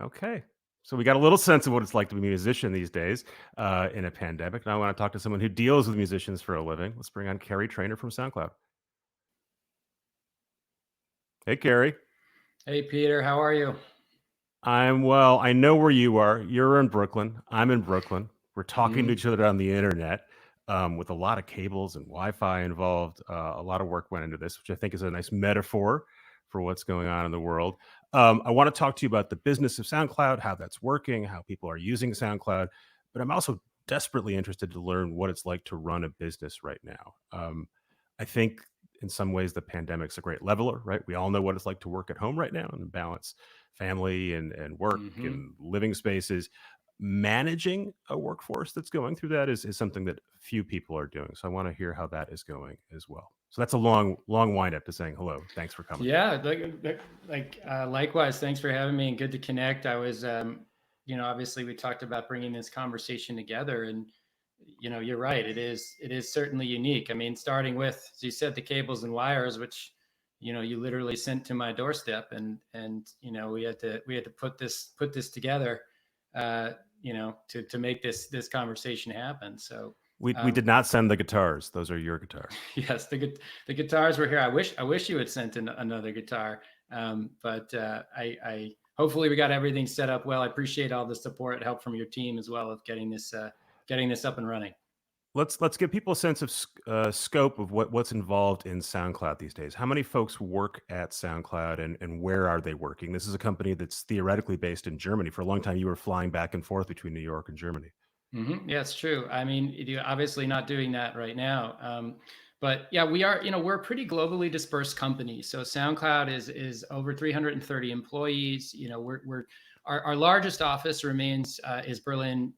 Okay. So we got a little sense of what it's like to be a musician these days in a pandemic. Now I want to talk to someone who deals with musicians for a living. Let's bring on Kerry Trainor from SoundCloud. Hey, Kerry. Hey Peter, how are you? I'm well. I know where you are. You're in Brooklyn. I'm in Brooklyn. We're talking to hmm each other on the internet with a lot of cables and Wi-Fi involved. A lot of work went into this, which I think is a nice metaphor for what's going on in the world. I want to talk to you about the business of SoundCloud, how that's working, how people are using SoundCloud, but I'm also desperately interested to learn what it's like to run a business right now. I think in some ways the pandemic's a great leveler, right? We all know what it's like to work at home right now and balance family and work hmm and living spaces. Managing a workforce that's going through that is something that few people are doing. So I want to hear how that is going as well. So that's a long wind up to saying hello. Thanks for coming. Yeah, likewise. Thanks for having me, and good to connect. I was, obviously we talked about bringing this conversation together, and you're right. It is certainly unique. I mean, starting with, as you said, the cables and wires, which you literally sent to my doorstep, and we had to put this together, uh, to make this conversation happen. So. We Um, did not send the guitars. Those are your guitars. Yes, the guitars were here. I wish you had sent another guitar, but I hopefully we got everything set up well. I appreciate all the support and help from your team as well of getting this up and running. Let's give people a sense of scope of what's involved in SoundCloud these days. How many folks work at SoundCloud, and where are they working? This is a company that's theoretically based in Germany. For a long time, you were flying back and forth between New York and Germany. Yeah, it's true. I mean, you're obviously not doing that right now. But yeah, we are, we're a pretty globally dispersed company. So SoundCloud is over 330 employees. Our largest office remains is Berlin,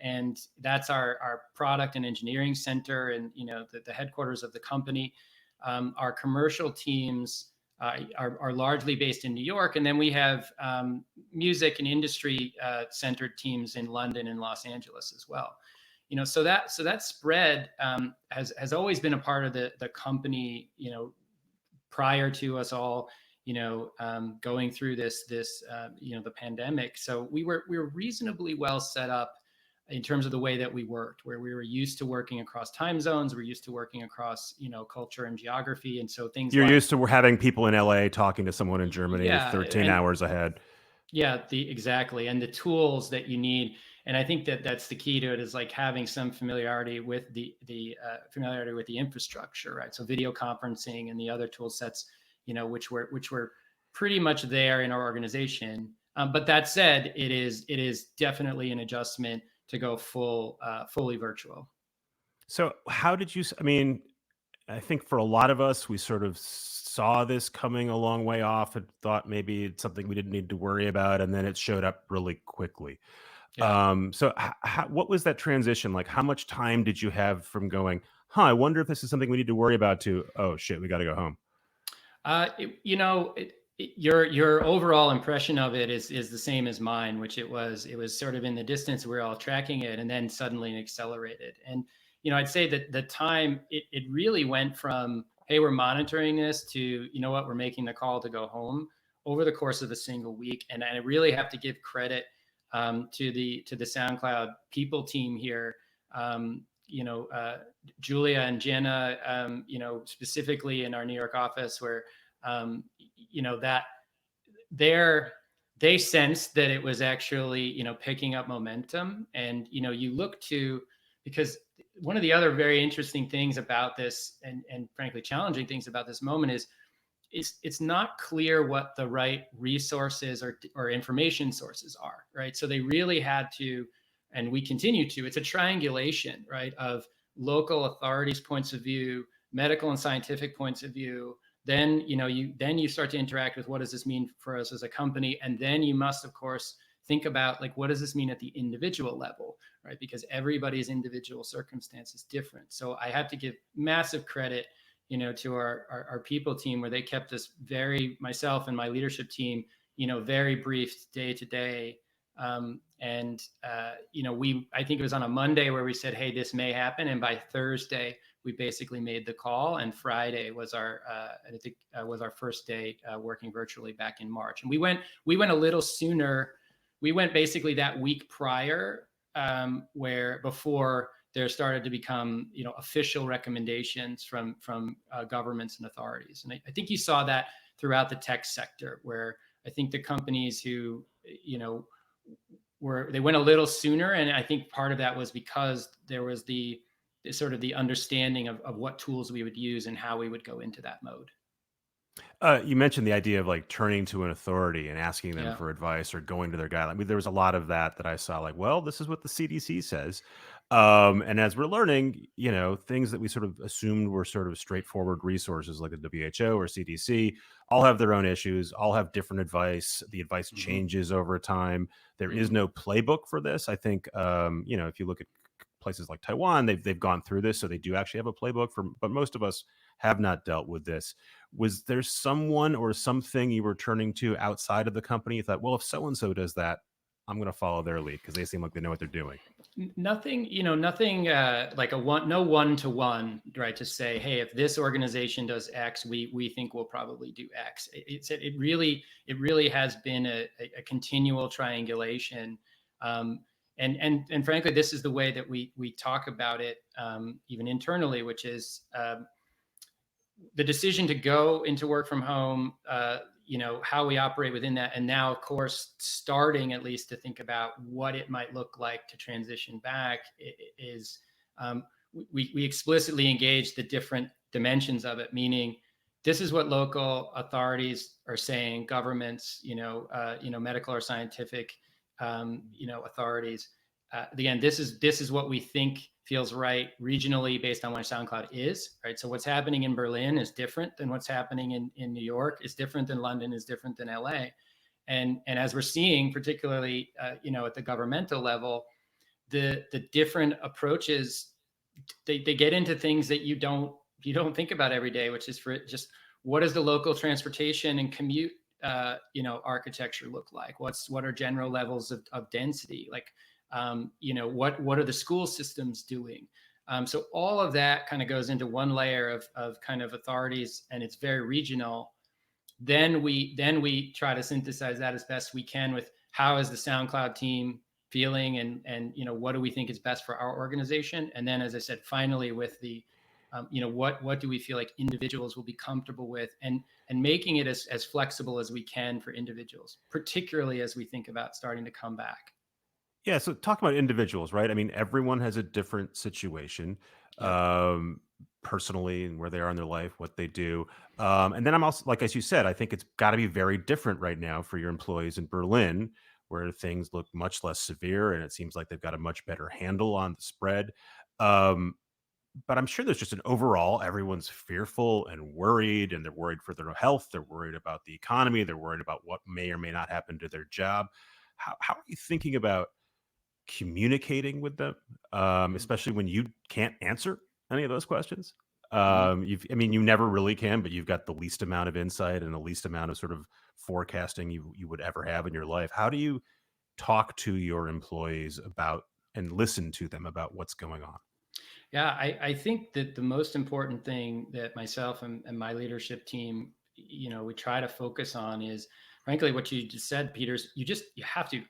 and that's our product and engineering center, and the headquarters of the company. Our commercial teams are largely based in New York, and then we have music and industry centered teams in London and Los Angeles as well. So that spread has always been a part of the company. Prior to us all, going through the pandemic. So we were reasonably well set up in terms of the way that we worked, where we were used to working across time zones, we're used to working across culture and geography, and so things You're like used to having people in LA talking to someone in Germany yeah, 13 and hours ahead. yeah, exactly, and the tools that you need. And I think that that's the key to it, is like having some familiarity with the infrastructure, right? So video conferencing and the other tool sets, which were pretty much there in our organization. But that said, it is definitely an adjustment to go fully virtual. So how did you? I mean, I think for a lot of us, we sort of saw this coming a long way off and thought maybe it's something we didn't need to worry about, and then it showed up really quickly. Yeah. So what was that transition like? How much time did you have from going, huh, I wonder if this is something we need to worry about, to, oh shit, we got to go home? Your overall impression of it is the same as mine, which it was sort of in the distance. We're all tracking it, and then suddenly it accelerated. And I'd say that the time it really went from, hey, we're monitoring this, to, what, we're making the call to go home over the course of a single week. And I really have to give credit to the SoundCloud people team here. Julia and Jenna, specifically in our New York office, where that they sensed that it was actually picking up momentum. And you look to, because one of the other very interesting things about this, and frankly challenging things about this moment, is it's not clear what the right resources or information sources are, right? So they really had to, and we continue to, it's a triangulation, right, of local authorities' points of view, medical and scientific points of view. Then you start to interact with, what does this mean for us as a company? And then you must, of course, think about, like, what does this mean at the individual level, right? Because everybody's individual circumstance is different. So I have to give massive credit to our people team, where they kept us myself and my leadership team, very briefed day to day. I think it was on a Monday where we said, hey, this may happen. And by Thursday, we basically made the call. And Friday was was our first day working virtually back in March. And we went a little sooner we went basically that week prior, where before there started to become, official recommendations from governments and authorities. And I think you saw that throughout the tech sector, where I think the companies who, they went a little sooner. And I think part of that was because there was the sort of the understanding of what tools we would use and how we would go into that mode. You mentioned the idea of like turning to an authority and asking them Yeah. for advice or going to their guideline. I mean, there was a lot of that I saw. Like, well, this is what the CDC says, and as we're learning, things that we sort of assumed were sort of straightforward resources like the WHO or CDC all have their own issues, all have different advice. The advice Hmm. changes over time. There is Hmm. no playbook for this. I think, if you look at places like Taiwan, they've gone through this, so they do actually have a playbook for. But most of us have not dealt with this. Was there someone or something you were turning to outside of the company? You thought, well, if so and so does that, I'm going to follow their lead because they seem like they know what they're doing. Nothing, nothing like no one to one, right? To say, hey, if this organization does X, we think we'll probably do X. It really has been a continual triangulation, and frankly, this is the way that we talk about it, even internally, which is, the decision to go into work from home, how we operate within that. And now, of course, starting at least to think about what it might look like to transition back is, we explicitly engage the different dimensions of it, meaning this is what local authorities are saying, governments, medical or scientific, authorities. Again, this is what we think feels right regionally based on where SoundCloud is, right? So what's happening in Berlin is different than what's happening in New York, is different than London, is different than LA. And as we're seeing, particularly, at the governmental level, the different approaches, they get into things that you don't think about every day, which is for just what does the local transportation and commute, architecture look like? What are general levels of density? Like, what are the school systems doing? So all of that kind of goes into one layer of kind of authorities, and it's very regional. Then we try to synthesize that as best we can with how is the SoundCloud team feeling, and what do we think is best for our organization. And then, as I said, finally with the, what do we feel like individuals will be comfortable with, and making it as flexible as we can for individuals, particularly as we think about starting to come back. Yeah, so talk about individuals, right? I mean, everyone has a different situation, Yep. um, personally, and where they are in their life, what they do. And then I'm also, like as you said, I think it's got to be very different right now for your employees in Berlin, where things look much less severe, and it seems like they've got a much better handle on the spread. Um, but I'm sure there's just an overall, everyone's fearful and worried, and they're worried for their health. They're worried about the economy. They're worried about what may or may not happen to their job. How are you thinking about communicating with them, especially when you can't answer any of those questions? Mhm. I mean, you never really can, but you've got the least amount of insight and the least amount of sort of forecasting you would ever have in your life. How do you talk to your employees about and listen to them about what's going on? Yeah, I think that the most important thing that myself and my leadership team, we try to focus on is, frankly, what you just said, Peters. You have to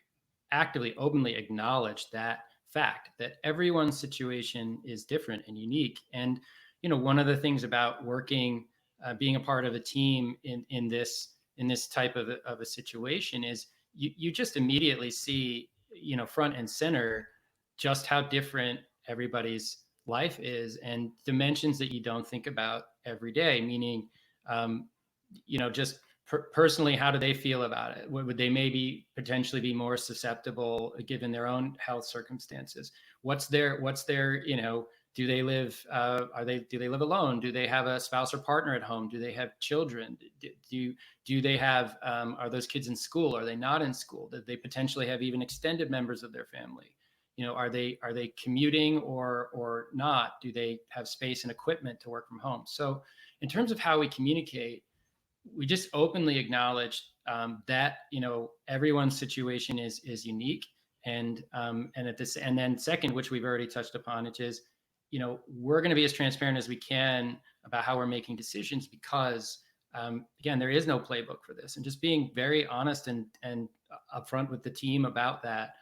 actively, openly acknowledge that fact that everyone's situation is different and unique. And one of the things about working, being a part of a team in this type of a situation is you just immediately see, front and center, just how different everybody's life is, and dimensions that you don't think about every day. Meaning, um, just personally, how do they feel about it? Would they maybe potentially be more susceptible given their own health circumstances? What's their do they live, do they live alone? Do they have a spouse or partner at home? Do they have children? Do they have, are those kids in school? Are they not in school? Do they potentially have even extended members of their family? Are they commuting or not? Do they have space and equipment to work from home? So in terms of how we communicate, we just openly acknowledge, that everyone's situation is unique. And then second, which we've already touched upon, which is, we're going to be as transparent as we can about how we're making decisions, because, again, there is no playbook for this, and just being very honest and upfront with the team about that.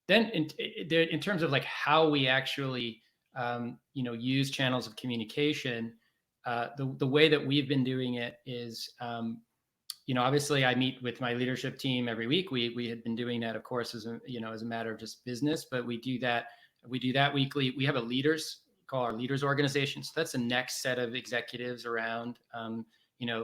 Then in terms of like how we actually use channels of communication, the way that we've been doing it is, obviously I meet with my leadership team every week. We had been doing that, of course, as a matter of just business, but we do that weekly. We have a call our leaders organization. So that's the next set of executives around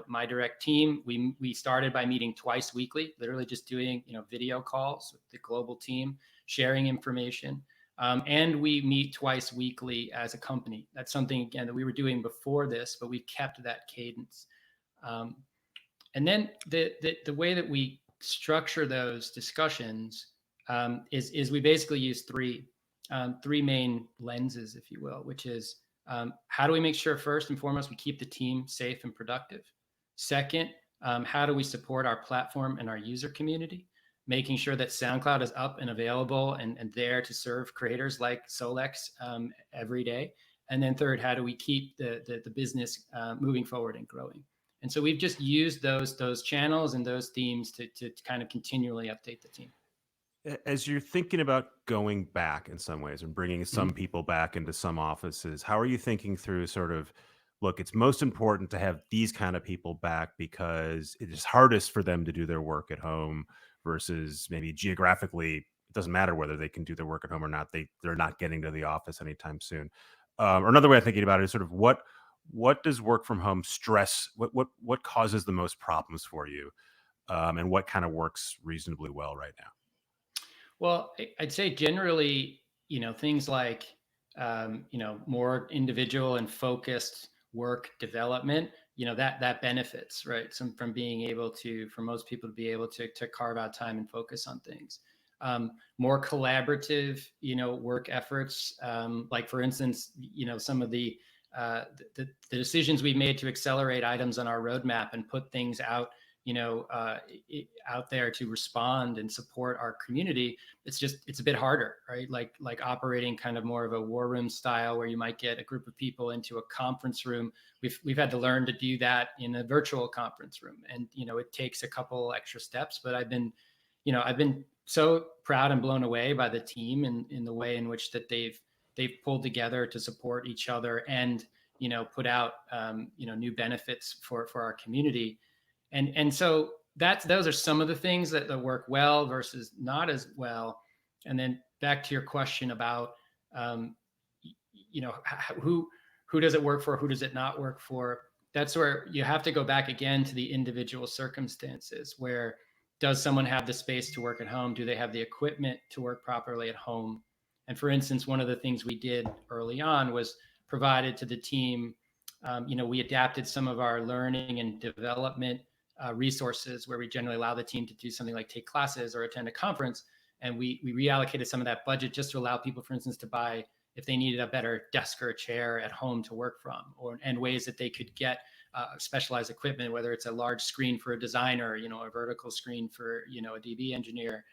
my direct team. We started by meeting twice weekly, literally just doing video calls with the global team, sharing information. And we meet twice weekly as a company. That's something, again, that we were doing before this, but we kept that cadence. And then the way that we structure those discussions is we basically use three main lenses, if you will, which is how do we make sure, first and foremost, we keep the team safe and productive? Second, how do we support our platform and our user community, making sure that SoundCloud is up and available and there to serve creators like Solex every day? And then third, how do we keep the business moving forward and growing? And so we've just used those channels and those themes to kind of continually update the team. As you're thinking about going back in some ways and bringing some people back into some offices, how are you thinking through sort of, look, it's most important to have these kind of people back because it is hardest for them to do their work at home versus maybe geographically, it doesn't matter whether they can do their work at home or not. They're not getting to the office anytime soon. Or another way of thinking about it is sort of what does work from home stress? What causes the most problems for you? And what kind of works reasonably well right now? Well, I'd say generally, things like, more individual and focused work development, that benefits, right? From being able to, for most people to be able to carve out time and focus on things. More collaborative, work efforts, like for instance, some of the decisions we've made to accelerate items on our roadmap and put things out, out there to respond and support our community. It's a bit harder, right? Like operating kind of more of a war room style where you might get a group of people into a conference room. We've had to learn to do that in a virtual conference room, and it takes a couple extra steps. But I've been so proud and blown away by the team and in the way in which that they've pulled together to support each other and put out new benefits for our community. And so those are some of the things that work well versus not as well. And then back to your question about, who does it work for? Who does it not work for? That's where you have to go back again to the individual circumstances. Where does someone have the space to work at home? Do they have the equipment to work properly at home? And for instance, one of the things we did early on was provided to the team. We adapted some of our learning and development resources where we generally allow the team to do something like take classes or attend a conference. And we reallocated some of that budget just to allow people, for instance, to buy, if they needed a better desk or a chair at home to work from, and ways that they could get specialized equipment, whether it's a large screen for a designer, a vertical screen for, a DB engineer,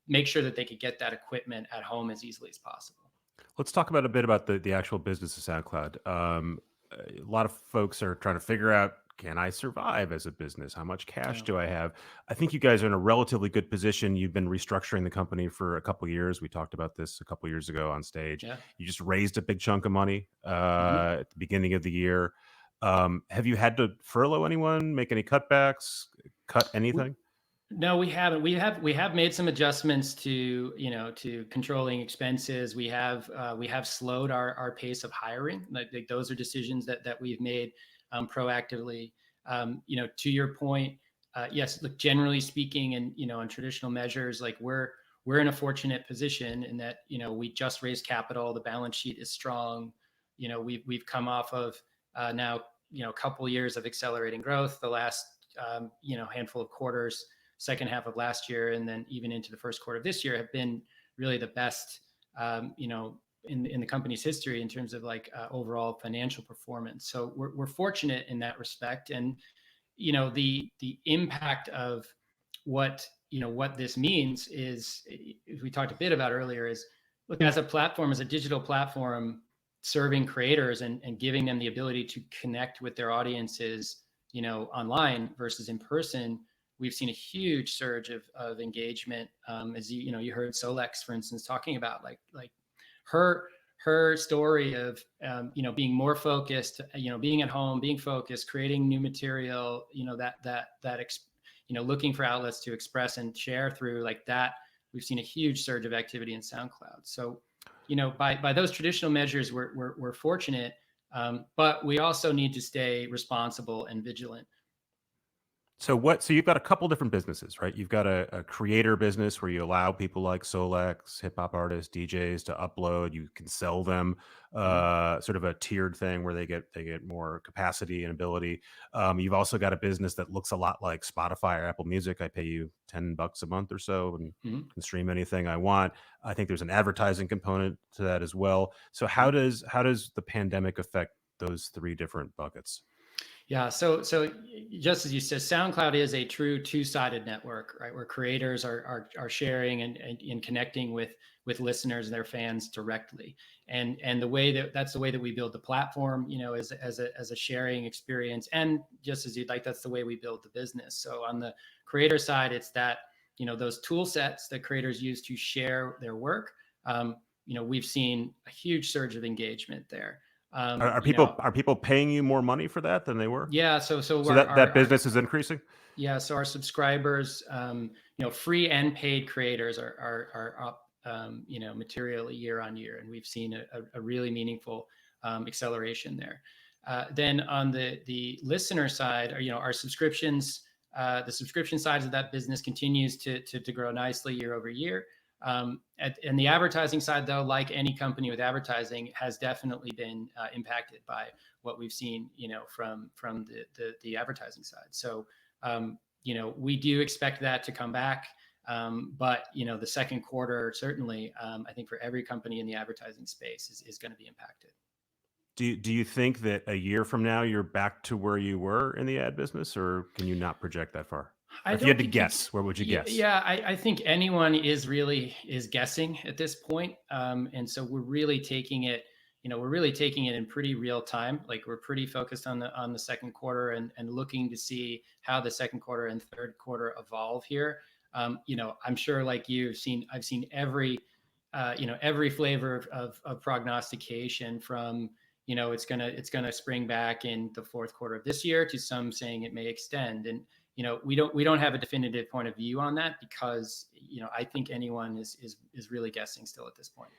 make sure that they could get that equipment at home as easily as possible. Let's talk about a bit about the actual business of SoundCloud. A lot of folks are trying to figure out, can I survive as a business? How much cash do I have? I think you guys are in a relatively good position. You've been restructuring the company for a couple of years. We talked about this a couple of years ago on stage. Yeah. You just raised a big chunk of money at the beginning of the year. Have you had to furlough anyone, make any cutbacks, cut anything? No, we haven't. We have made some adjustments to controlling expenses. We have slowed our pace of hiring. Like those are decisions that we've made proactively. To your point, yes. Look, generally speaking, and on traditional measures, like we're in a fortunate position in that we just raised capital. The balance sheet is strong. We've come off of now a couple of years of accelerating growth. The last handful of quarters, second half of last year, and then even into the first quarter of this year, have been really the best, in the company's history in terms of like overall financial performance. So we're fortunate in that respect, and the impact of what this means is, as we talked a bit about earlier, is look, as a platform, as a digital platform, serving creators and giving them the ability to connect with their audiences, online versus in person. we've seen a huge surge of engagement. As you heard Solex, for instance, talking about like her story of being more focused, being at home, being focused, creating new material, looking for outlets to express and share through like that. We've seen a huge surge of activity in SoundCloud. So, by those traditional measures, we're fortunate, but we also need to stay responsible and vigilant. So you've got a couple different businesses, right? You've got a creator business where you allow people like Solex, hip hop artists, DJs to upload. You can sell them sort of a tiered thing where they get more capacity and ability. You've also got a business that looks a lot like Spotify or Apple Music. I pay you $10 a month or so and can stream anything I want. I think there's an advertising component to that as well. So how does the pandemic affect those three different buckets? Yeah, so just as you said, SoundCloud is a true two-sided network, right? Where creators are sharing and connecting with listeners and their fans directly, and that's the way that we build the platform, as a sharing experience, and just as you'd like, that's the way we build the business. So on the creator side, it's that those tool sets that creators use to share their work. We've seen a huge surge of engagement there. Are people paying you more money for that than they were? Yeah, so That business is increasing? yeah, so our subscribers, free and paid creators are up, materially year on year, and we've seen a really meaningful acceleration there. Then on the listener side, our subscriptions, the subscription sides of that business continues to grow nicely year over year. And the advertising side, though, like any company with advertising, has definitely been impacted by what we've seen, from the advertising side. So, we do expect that to come back. But the second quarter, certainly, I think for every company in the advertising space is going to be impacted. Do you think that a year from now you're back to where you were in the ad business, or can you not project that far? I Or if you had don't to think you. guess, where would you guess? Yeah, I think anyone is guessing at this point, and so we're really taking it. We're really taking it in pretty real time. Like, we're pretty focused on the second quarter and looking to see how the second quarter and third quarter evolve here. I'm sure, like I've seen every flavor of prognostication, from it's gonna spring back in the fourth quarter of this year to some saying it may extend. And we don't have a definitive point of view on that, because I think anyone is really guessing still at this point.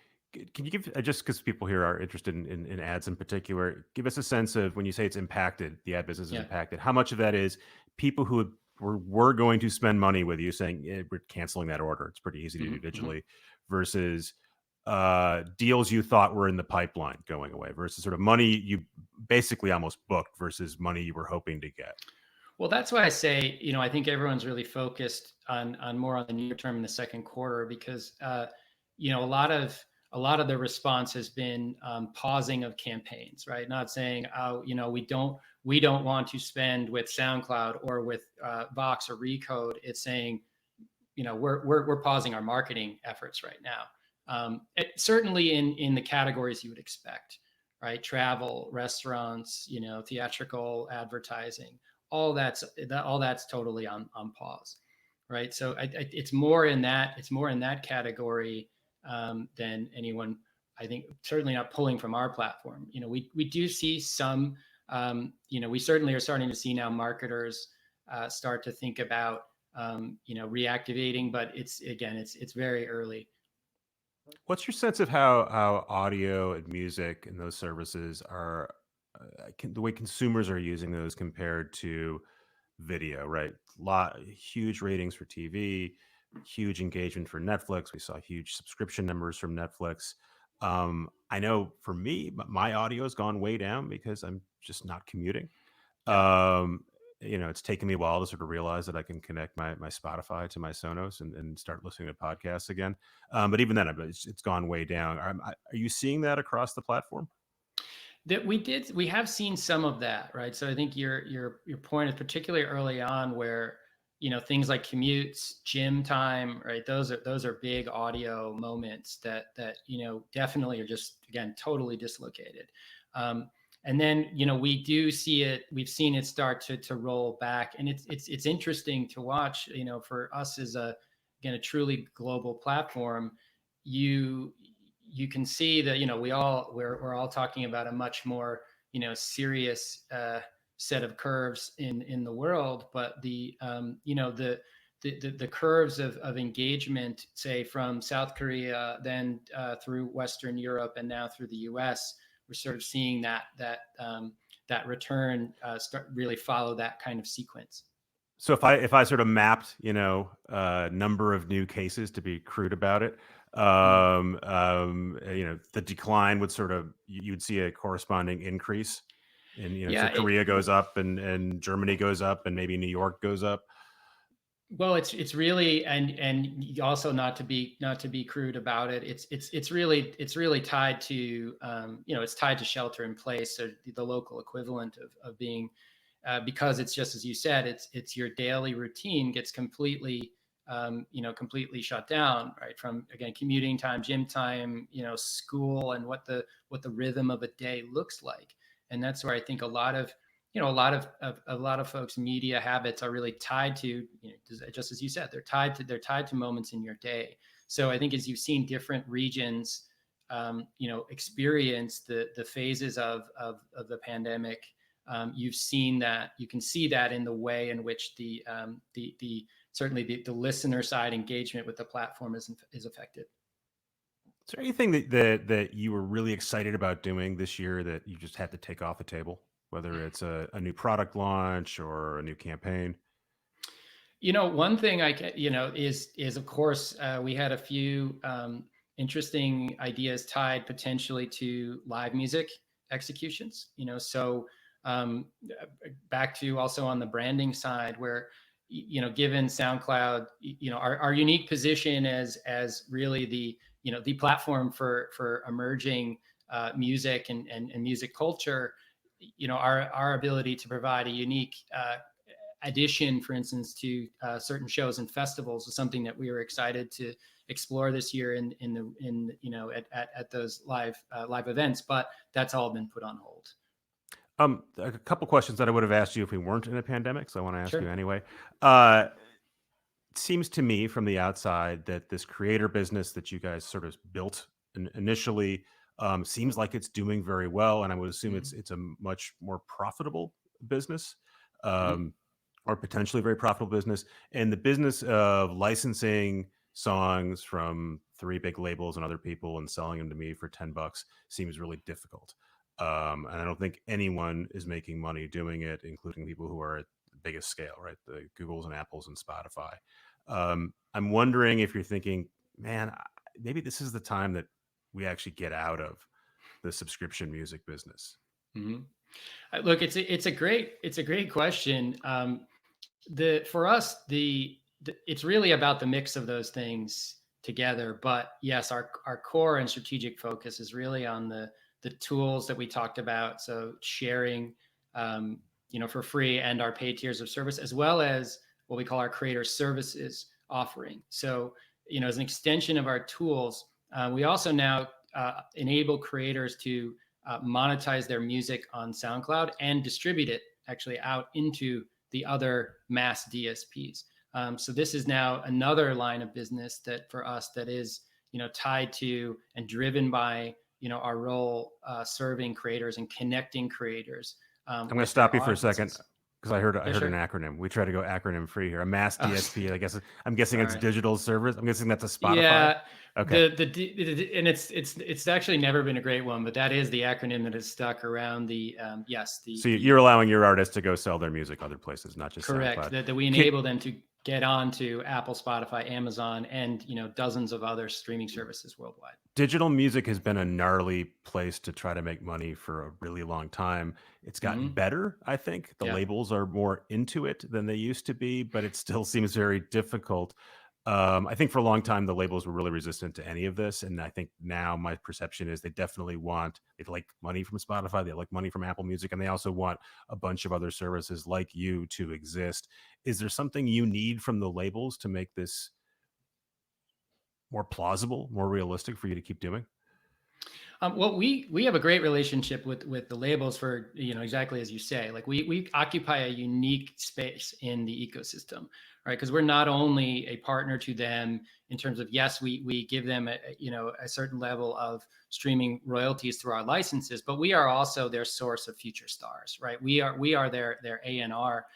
Can you give, just because people here are interested in ads in particular, give us a sense of, when you say it's impacted, the ad business is Yeah. impacted, how much of that is people who were going to spend money with you saying, we're canceling that order, it's pretty easy to do digitally, versus deals you thought were in the pipeline going away, versus sort of money you basically almost booked versus money you were hoping to get? Well, that's why I say, I think everyone's really focused on more on the near term in the second quarter, because a lot of the response has been pausing of campaigns, right? Not saying, oh, we don't want to spend with SoundCloud or with Vox or Recode. It's saying, we're pausing our marketing efforts right now. Certainly in the categories you would expect, right? Travel, restaurants, theatrical advertising. All that's totally on pause, right? So it's more in that category than anyone, I think, certainly not pulling from our platform. We do see some, we certainly are starting to see now marketers start to think about reactivating, but it's very early. What's your sense of how audio and music and those services are, the way consumers are using those compared to video, right? Huge ratings for TV, huge engagement for Netflix. We saw huge subscription numbers from Netflix. I know for me, my audio has gone way down because I'm just not commuting. Yeah. It's taken me a while to sort of realize that I can connect my Spotify to my Sonos and start listening to podcasts again. But even then, it's gone way down. Are you seeing that across the platform? That we have seen some of that, right? So I think your point is particularly early on, where things like commutes, gym time, right? Those are big audio moments that definitely are just, again, totally dislocated. And then, we do see it. We've seen it start to roll back, and it's interesting to watch. For us as a truly global platform, you you can see that we're all talking about a much more serious set of curves in the world, but the curves of engagement, say from South Korea, then through Western Europe, and now through the U.S., we're sort of seeing that return start really follow that kind of sequence. So if I sort of mapped, number of new cases, to be crude about it, Mm. the decline would sort of, you'd see a corresponding increase, and so Yeah, Korea goes up, and Germany goes up, and maybe New York goes up. well, it's really, and also, not to be crude about it. It's really tied to it's tied to shelter in place, so the local equivalent of being, because it's just as you said, it's your daily routine gets completely shut down, right? From, again, commuting time, gym time, school, and what the rhythm of a day looks like. And that's where I think a lot of folks' media habits are really tied to, just as you said, they're tied to moments in your day. So I think, as you've seen different regions, experience the phases of the pandemic, you've seen that. You can see that in the way in which the certainly the listener side engagement with the platform is affected. Is there anything that you were really excited about doing this year that you just had to take off the table, whether it's a new product launch or a new campaign? One thing I can, is of course, we had a few interesting ideas tied potentially to live music executions. So back to also on the branding side, where given SoundCloud, our unique position as really the platform for emerging music and music culture, our ability to provide a unique addition, for instance, to certain shows and festivals, is something that we were excited to explore this year at those live events, but that's all been put on hold. A couple questions that I would have asked you if we weren't in a pandemic, so I want to ask you Sure. anyway. Uh, it seems to me from the outside that this creator business that you guys sort of built initially, seems like it's doing very well, and I would assume Mm-hmm. it's a much more profitable business. Mm-hmm. Um, or potentially very profitable business. And the business of licensing songs from three big labels and other people and selling them to me for $10 seems really difficult. And I don't think anyone is making money doing it, including people who are at the biggest scale, right? The Googles and Apples and Spotify. I'm wondering if you're thinking, man, maybe this is the time that we actually get out of the subscription music business. Mm-hmm. Look, it's a great question. The For us, it's really about the mix of those things together. But yes, our core and strategic focus is really on the tools that we talked about. So sharing, for free, and our paid tiers of service, as well as what we call our creator services offering. So, as an extension of our tools, we also now enable creators to monetize their music on SoundCloud and distribute it actually out into the other mass DSPs. So this is now another line of business that for us that is tied to and driven by our role serving creators and connecting creators I'm going to with their stop you for a second audiences. because I heard Yeah, an sure. acronym. We try to go acronym free here. A mass Oh, DSP. I guess I'm guessing it's sorry. digital service. I'm guessing that's a Spotify. Yeah, Okay. and it's actually never been a great one, but that is the acronym that has stuck around the yes So the you're allowing your artists to go sell their music other places, not just correct, SoundCloud. that we Can, enable them to get onto Apple, Spotify, Amazon, and dozens of other streaming services worldwide. digital music has been a gnarly place to try to make money for a really long time. It's gotten Hmm. better, I think. The Yeah. labels are more into it than they used to be, but it still seems very difficult. I think for a long time the labels were really resistant to any of this, and I think now my perception is they definitely they like money from Spotify, they like money from Apple Music, and they also want a bunch of other services like you to exist. Is there something you need from the labels to make this more plausible, more realistic for you to keep doing? Well, we have a great relationship with the labels for, exactly as you say. Like we occupy a unique space in the ecosystem, right? Because we're not only a partner to them in terms of, yes, we give them a certain level of streaming royalties through our licenses, but we are also their source of future stars, right? We are their A&R.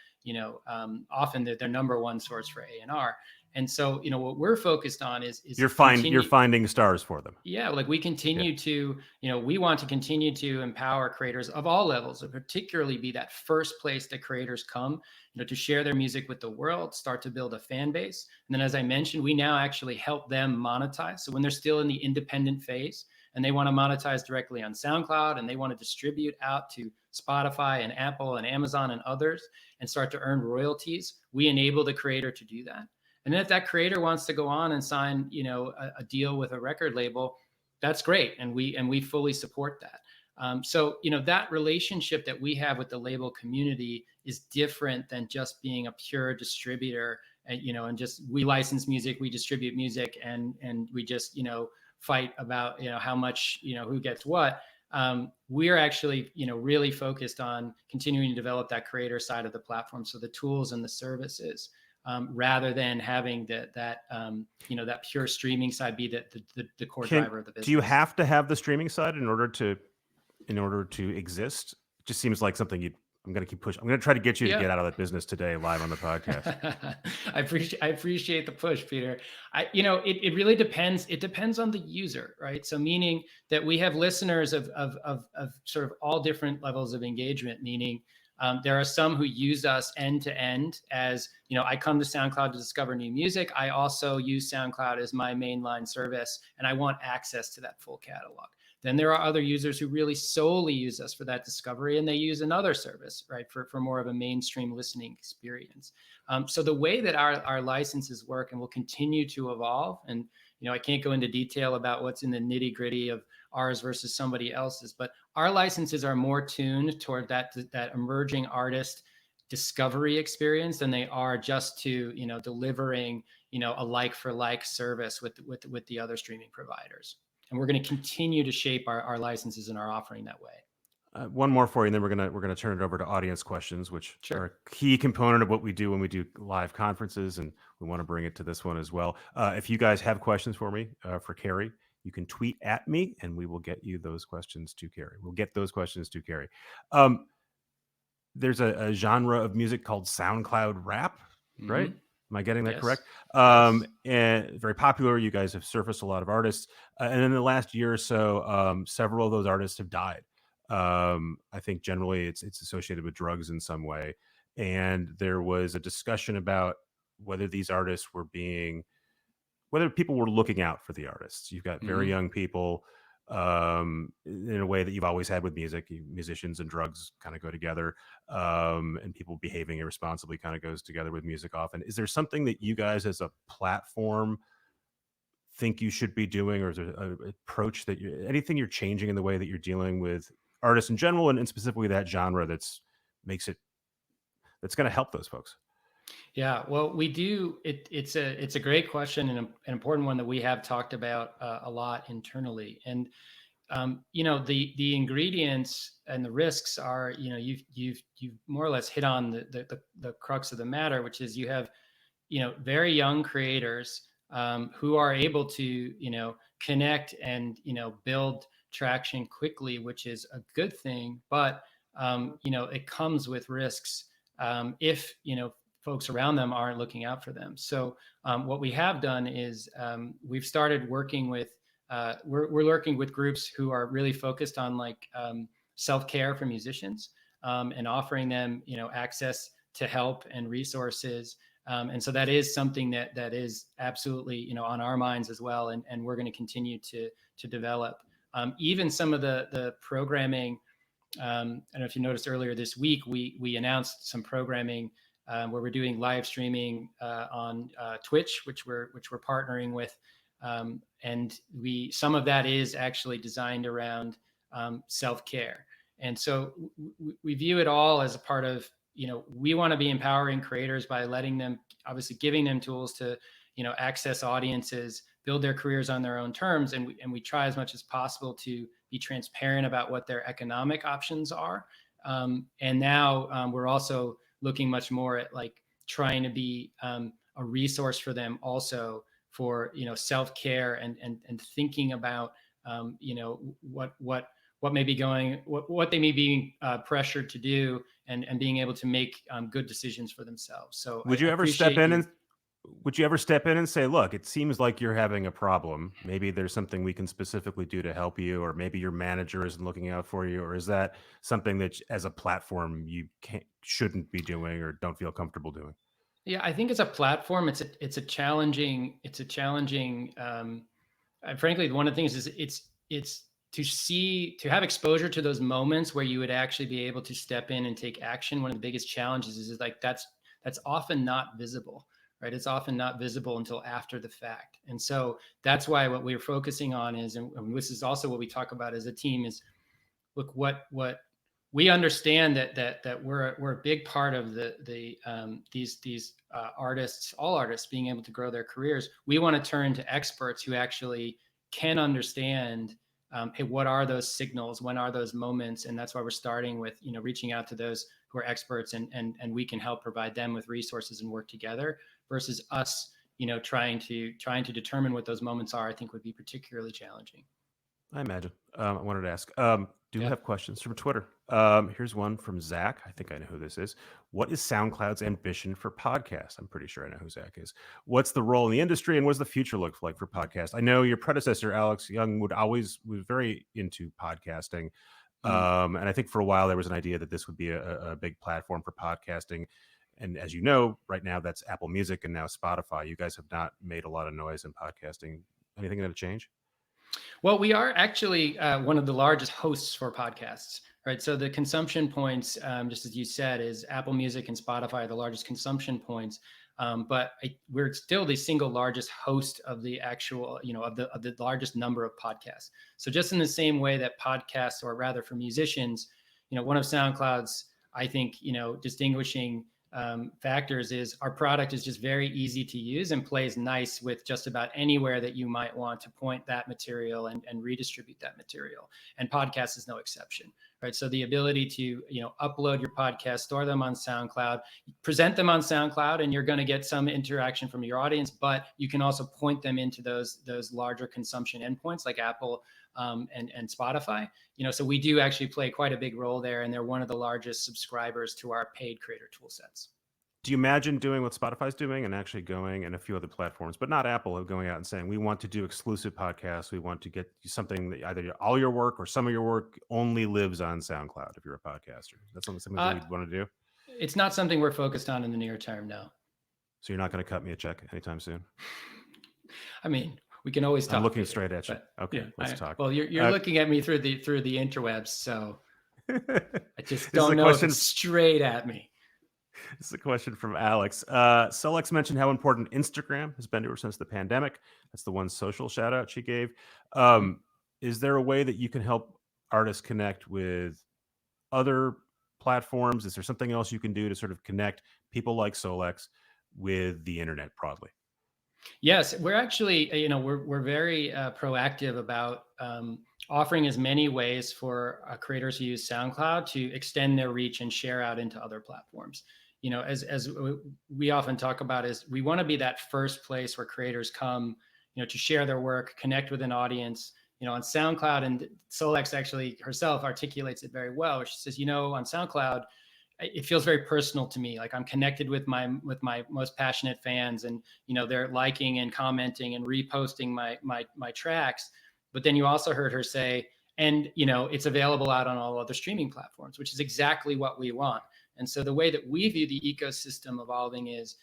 Often they're their number one source for A&R. And so, what we're focused on is You're continue. finding stars for them. Yeah, like we Yeah. continue to, we want to continue to empower creators of all levels, and particularly be that first place that creators come, to share their music with the world, start to build a fan base. And then, as I mentioned, we now actually help them monetize. So when they're still in the independent phase and they want to monetize directly on SoundCloud and they want to distribute out to Spotify and Apple and Amazon and others and start to earn royalties, we enable the creator to do that. And then if that creator wants to go on and sign, a deal with a record label, that's great, and we fully support that. So that relationship that we have with the label community is different than just being a pure distributor, and just we license music, we distribute music, and we just fight about how much who gets what. We're actually really focused on continuing to develop that creator side of the platform, so the tools and the services. Rather than having that pure streaming side be the core driver of the business. Do you have to have the streaming side in order to exist? It just seems like something I'm going to keep pushing. I'm going to try to get you to get out of that business today live on the podcast. I appreciate the push, Peter. It really depends. It depends on the user, right? So meaning that we have listeners of sort of all different levels of engagement, meaning there are some who use us end to end as, I come to SoundCloud to discover new music. I also use SoundCloud as my mainline service, and I want access to that full catalog. Then there are other users who really solely use us for that discovery, and they use another service, right, for more of a mainstream listening experience. So the way that our licenses work and will continue to evolve, and I can't go into detail about what's in the nitty gritty of ours versus somebody else's, but our licenses are more tuned toward that emerging artist discovery experience than they are just to delivering a like for like service with the other streaming providers. And we're going to continue to shape our licenses and our offering that way. One more for you, and then we're gonna turn it over to audience questions, which Sure. are a key component of what we do when we do live conferences, and we want to bring it to this one as well. If you guys have questions for me, for Kerry, you can tweet at me, and we will get you those questions to Kerry. We'll get those questions to Kerry. There's a genre of music called SoundCloud rap, right? Am I getting that Yes. correct? Yes. And very popular. You guys have surfaced a lot of artists, and in the last year or so, several of those artists have died. I think generally it's associated with drugs in some way. And there was a discussion about whether these artists whether people were looking out for the artists. You've got very young people, in a way that you've always had with music. Musicians and drugs kind of go together, and people behaving irresponsibly kind of goes together with music often. Is there something that you guys as a platform think you should be doing, or is there an approach that anything you're changing in the way that you're dealing with artists in general, and specifically that genre that's going to help those folks? Yeah, well, we do. It's a great question and an important one that we have talked about a lot internally. And the ingredients and the risks are, you've more or less hit on the crux of the matter, which is you have very young creators who are able to connect and build traction quickly, which is a good thing. But it comes with risks if folks around them aren't looking out for them. So what we have done is we've started working with we're working with groups who are really focused on self-care for musicians, and offering them access to help and resources. And so that is something that is absolutely on our minds as well, and we're going to continue to develop. Even some of the programming. I don't know if you noticed earlier this week, we announced some programming where we're doing live streaming on Twitch, which we're partnering with, and some of that is actually designed around self-care. And so we view it all as a part of we want to be empowering creators by letting them, obviously giving them tools to access audiences build their careers on their own terms, and we try as much as possible to be transparent about what their economic options are. And now we're also looking much more at like trying to be a resource for them also for self-care and thinking about what may be going, what they may be pressured to do, and being able to make good decisions for themselves. So Would I you ever step appreciate in you. and would you ever step in and say, "Look, it seems like you're having a problem. Maybe there's something we can specifically do to help you, or maybe your manager isn't looking out for you," or is that something that, as a platform, you shouldn't be doing or don't feel comfortable doing? Yeah, I think as a platform, it's a challenging, frankly, one of the things is it's to have exposure to those moments where you would actually be able to step in and take action. One of the biggest challenges is like that's often not visible, right? It's often not visible until after the fact. And so that's why what we're focusing on is, and this is also what we talk about as a team, is look, what we understand that we're a big part of these artists, all artists being able to grow their careers. We want to turn to experts who actually can understand, hey, what are those signals, when are those moments, and that's why we're starting with reaching out to those who are experts, and we can help provide them with resources and work together, versus us trying to determine what those moments are. I think would be particularly challenging. I imagine. I wanted to ask, do Yeah. have questions from Twitter. Here's one from Zach. I think I know who this is. What is SoundCloud's ambition for podcasts? I'm pretty sure I know who Zach is. What's the role in the industry, and what does the future look like for podcasts? I know your predecessor, Alex Young, was very into podcasting. Mm. And I think for a while there was an idea that this would be a big platform for podcasting. And as you know, right now that's Apple Music and now Spotify. You guys have not made a lot of noise in podcasting. Anything going to change? Well, we are actually one of the largest hosts for podcasts, right? So the consumption points, just as you said, is Apple Music and Spotify are the largest consumption points. We're still the single largest host of the actual, of the largest number of podcasts. So just in the same way that podcasts, or rather for musicians, one of SoundCloud's, I think, distinguishing factors is our product is just very easy to use and plays nice with just about anywhere that you might want to point that material and redistribute that material. And podcast is no exception, right? So the ability to upload your podcast, store them on SoundCloud, present them on SoundCloud, and you're going to get some interaction from your audience, but you can also point them into those larger consumption endpoints like Apple and Spotify. So we do actually play quite a big role there, and they're one of the largest subscribers to our paid creator tool sets. Do you imagine doing what Spotify's doing and actually going, and a few other platforms, but not Apple, of going out and saying, we want to do exclusive podcasts. We want to get something that either all your work or some of your work only lives on SoundCloud if you're a podcaster? That's something that you'd want to do? It's not something we're focused on in the near term, no. So you're not going to cut me a check anytime soon? I mean, we can always talk. I'm looking straight at you. Okay, Yeah, let's talk. Well, you're looking at me through the interwebs, so I just This is don't a know if question. it's straight at me. This is a question from Alex. Solex mentioned how important Instagram has been to her since the pandemic. That's the one social shout out she gave. Is there a way that you can help artists connect with other platforms? Is there something else you can do to sort of connect people like Solex with the internet broadly? Yes, we're actually, we're very proactive about offering as many ways for creators who use SoundCloud to extend their reach and share out into other platforms. As we often talk about, is we want to be that first place where creators come, to share their work, connect with an audience, on SoundCloud. And Solex actually herself articulates it very well. She says, on SoundCloud, it feels very personal to me. Like I'm connected with my most passionate fans, and they're liking and commenting and reposting my tracks. But then you also heard her say, and it's available out on all other streaming platforms, which is exactly what we want. And so the way that we view the ecosystem evolving is,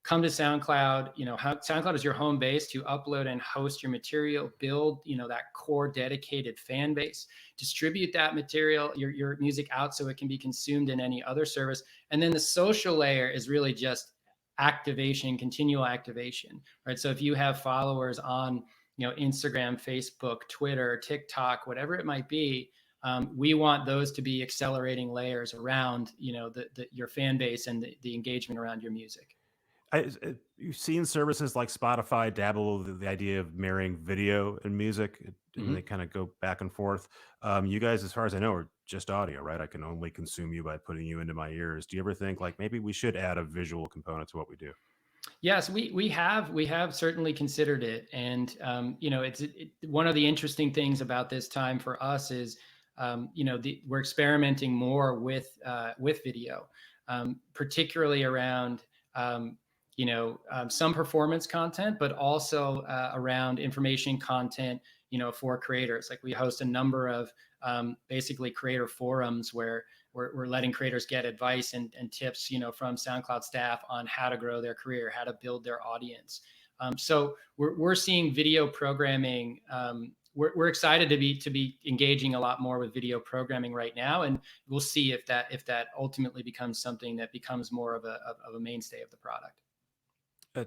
come to SoundCloud. SoundCloud is your home base to upload and host your material, build that core dedicated fan base, distribute that material, your music out so it can be consumed in any other service. And then the social layer is really just activation, continual activation, right? So if you have followers on Instagram, Facebook, Twitter, TikTok, whatever it might be, we want those to be accelerating layers around your fan base and the engagement around your music. You've seen services like Spotify dabble with the idea of marrying video and music, and they Mhm. kind of go back and forth. You guys, as far as I know, are just audio, right? I can only consume you by putting you into my ears. Do you ever think like maybe we should add a visual component to what we do? Yes, we have certainly considered it, and one of the interesting things about this time for us is we're experimenting more with video, particularly around some performance content, but also around information content. For creators, like we host a number of basically creator forums where we're letting creators get advice and tips, from SoundCloud staff on how to grow their career, how to build their audience. So we're seeing video programming. We're excited to be engaging a lot more with video programming right now, and we'll see if that ultimately becomes something that becomes more of a mainstay of the product.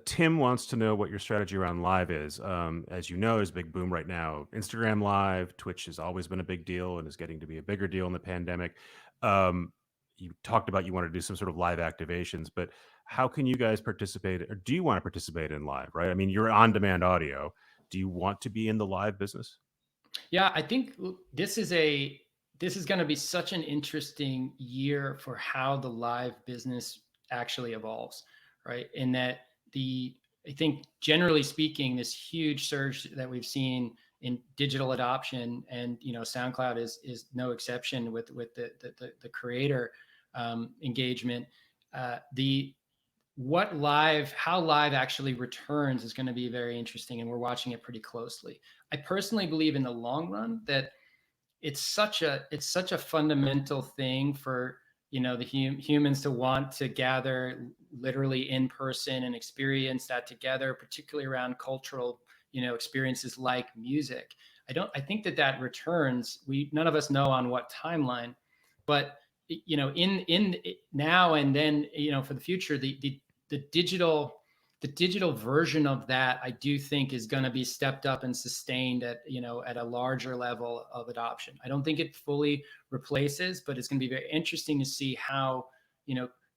Tim wants to know what your strategy around live is. As you know, there's a big boom right now. Instagram Live, Twitch has always been a big deal and is getting to be a bigger deal in the pandemic. You talked about you want to do some sort of live activations, but how can you guys participate, or do you want to participate in live? Right? I mean, you're on-demand audio. Do you want to be in the live business? Yeah, I think this is going to be such an interesting year for how the live business actually evolves, right? In that the I think generally speaking, this huge surge that we've seen in digital adoption, and SoundCloud is no exception with the creator engagement. The what live how live actually returns is going to be very interesting, and we're watching it pretty closely. I personally believe in the long run that it's such a fundamental thing for the humans to want to gather literally in person and experience that together, particularly around cultural experiences like music. I think that returns. We None of us know on what timeline, but in now and then, for the future, the digital the digital version of that, I do think, is going to be stepped up and sustained at a larger level of adoption. I don't think it fully replaces, but it's going to be very interesting to see how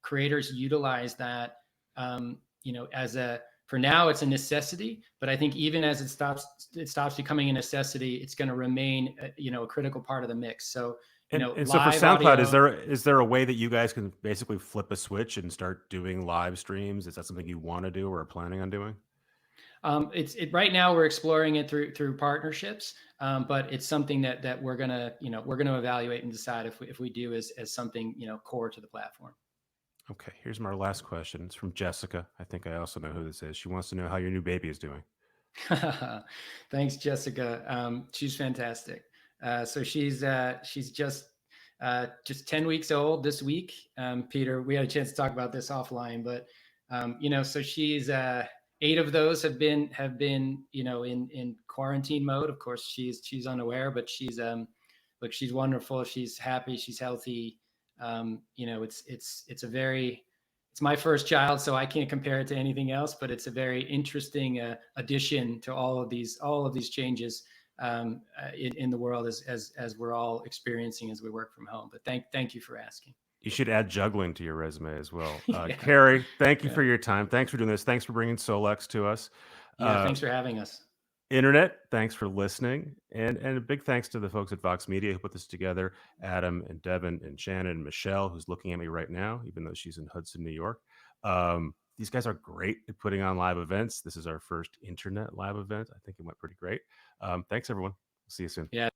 creators utilize that. As a For now, it's a necessity, but I think even as it stops becoming a necessity, it's going to remain a critical part of the mix. So And so for live SoundCloud, audio. is there a way that you guys can basically flip a switch and start doing live streams? Is that something you want to do or are planning on doing? Right now we're exploring it through partnerships, but it's something that we're gonna evaluate and decide if we do as something core to the platform. Okay, here's my last question. It's from Jessica. I think I also know who this is. She wants to know how your new baby is doing. Thanks, Jessica. She's fantastic. So she's just 10 weeks old this week. Peter, we had a chance to talk about this offline, but so she's 8 of those have been in quarantine mode. Of course, she's unaware, but she's wonderful. She's happy. She's healthy. It's my first child, so I can't compare it to anything else. But it's a very interesting addition to all of these changes in the world, as we're all experiencing as we work from home. But thank you for asking. You should add juggling to your resume as well. Yeah, Kerry, thank you yeah, for your time. Thanks for doing this. Thanks for bringing Solex to us. yeah. Uh, Thanks for having us. Internet, thanks for listening. And a big thanks to the folks at Vox Media who put this together, Adam and Devin and Shannon and Michelle, who's looking at me right now, even though she's in Hudson, New York. These guys are great at putting on live events. This is our first internet live event. I think it went pretty great. Thanks, everyone. See you soon. Yeah.